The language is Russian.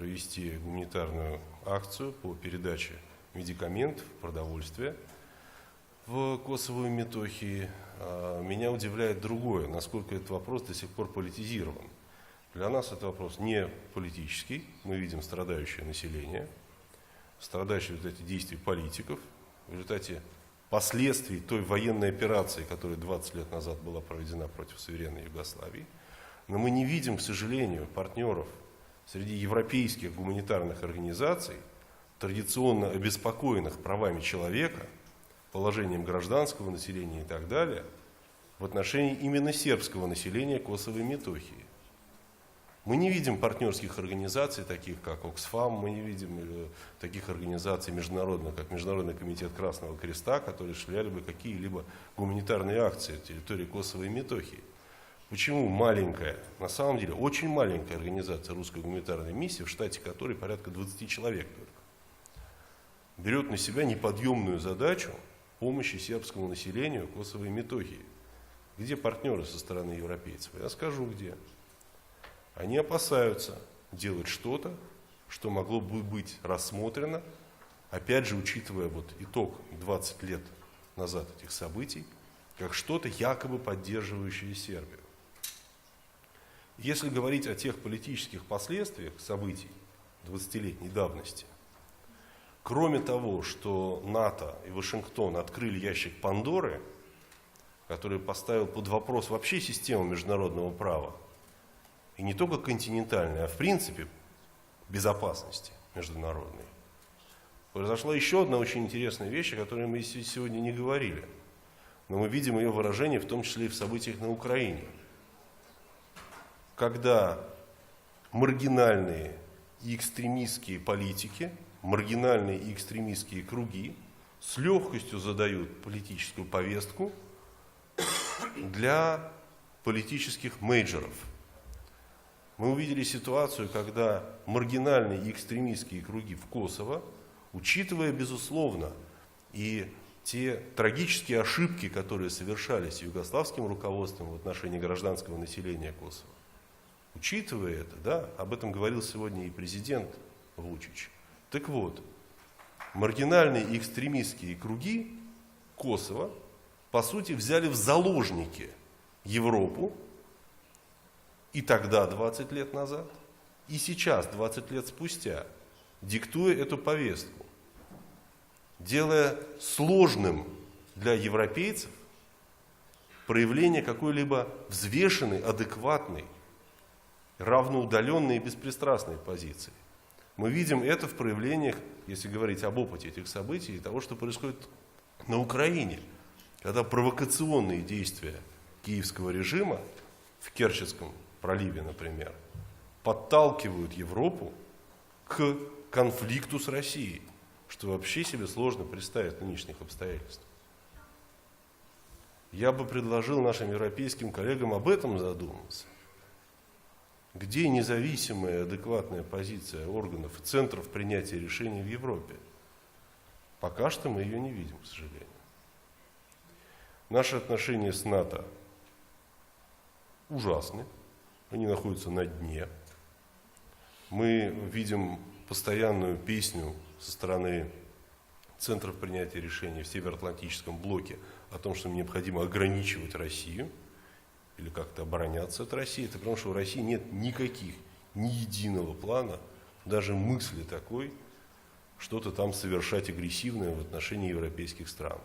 провести гуманитарную акцию по передаче медикаментов, продовольствия в Косово и Метохии. Меня удивляет другое, насколько этот вопрос до сих пор политизирован. Для нас этот вопрос не политический, мы видим страдающее население, страдающие в результате действий политиков, в результате последствий той военной операции, которая 20 лет назад была проведена против суверенной Югославии. Но мы не видим, к сожалению, партнеров среди европейских гуманитарных организаций, традиционно обеспокоенных правами человека, положением гражданского населения и так далее, в отношении именно сербского населения Косово и Метохии. Мы не видим партнерских организаций, таких как Оксфам, мы не видим таких организаций международных, как Международный комитет Красного Креста, которые шляли бы какие-либо гуманитарные акции на территории Косово и Метохии. Почему маленькая, на самом деле очень маленькая организация русской гуманитарной миссии, в штате которой порядка 20 человек только, берет на себя неподъемную задачу помощи сербскому населению Косово и Метохии? Где партнеры со стороны европейцев? Я скажу, где. Они опасаются делать что-то, что могло бы быть рассмотрено, опять же, учитывая вот итог 20 лет назад этих событий, как что-то якобы поддерживающее Сербию. Если говорить о тех политических последствиях событий 20-летней давности, кроме того, что НАТО и Вашингтон открыли ящик Пандоры, который поставил под вопрос вообще систему международного права, и не только континентальной, а в принципе безопасности международной, произошла еще одна очень интересная вещь, о которой мы сегодня не говорили, но мы видим ее выражение в том числе и в событиях на Украине. Когда маргинальные и экстремистские политики, маргинальные и экстремистские круги с легкостью задают политическую повестку для политических мейджоров. Мы увидели ситуацию, когда маргинальные и экстремистские круги в Косово, учитывая, безусловно, и те трагические ошибки, которые совершались югославским руководством в отношении гражданского населения Косово, учитывая это, да, об этом говорил сегодня и президент Вучич. Так вот, маргинальные и экстремистские круги Косово, по сути, взяли в заложники Европу и тогда, 20 лет назад, и сейчас, 20 лет спустя, диктуя эту повестку, делая сложным для европейцев проявление какой-либо взвешенной, адекватной, равноудаленной и беспристрастной позиции. Мы видим это в проявлениях, если говорить об опыте этих событий, и того, что происходит на Украине, когда провокационные действия киевского режима в Керченском проливе, например, подталкивают Европу к конфликту с Россией, что вообще себе сложно представить в нынешних обстоятельствах. Я бы предложил нашим европейским коллегам об этом задуматься. Где независимая, адекватная позиция органов и центров принятия решений в Европе? Пока что мы ее не видим, к сожалению. Наши отношения с НАТО ужасны, они находятся на дне. Мы видим постоянную песню со стороны центров принятия решений в Североатлантическом блоке о том, что необходимо ограничивать Россию или как-то обороняться от России. Это потому, что у России нет никаких, ни единого плана, даже мысли такой, что-то там совершать агрессивное в отношении европейских стран.